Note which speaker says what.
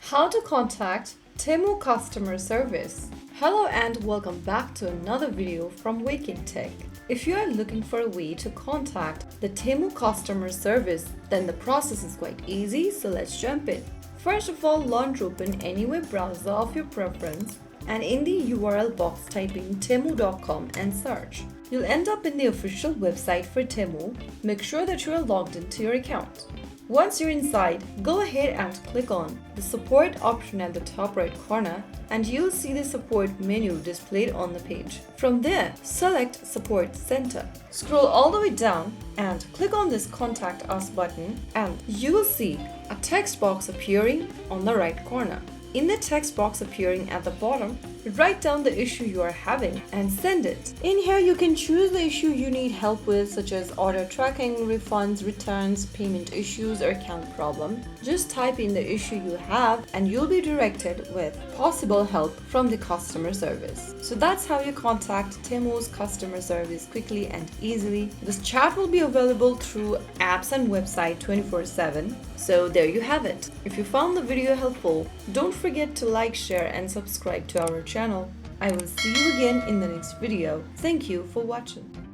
Speaker 1: How to contact Temu customer service. Hello and welcome back to another video from Wake&Tech. If you are looking for a way to contact the Temu customer service, then the process is quite easy, so let's jump in. First of all, launch open any web browser of your preference and in the URL box type in temu.com and search. You'll end up in the official website for Temu. Make sure that you are logged into your account. Once you're inside, go ahead and click on the support option at the top right corner and you'll see the support menu displayed on the page. From there, select Support Center. Scroll all the way down and click on this Contact Us button and you will see a text box appearing on the right corner. In the text box appearing at the bottom, write down the issue you are having and send it. In here, you can choose the issue you need help with, such as order tracking, refunds, returns, payment issues, or account problem. Just type in the issue you have and you'll be directed with possible help from the customer service. So that's how you contact Temu's customer service quickly and easily. This chat will be available through apps and website 24/7. So there you have it. If you found the video helpful, don't forget to like, share, and subscribe to our channel. I will see you again in the next video. Thank you for watching.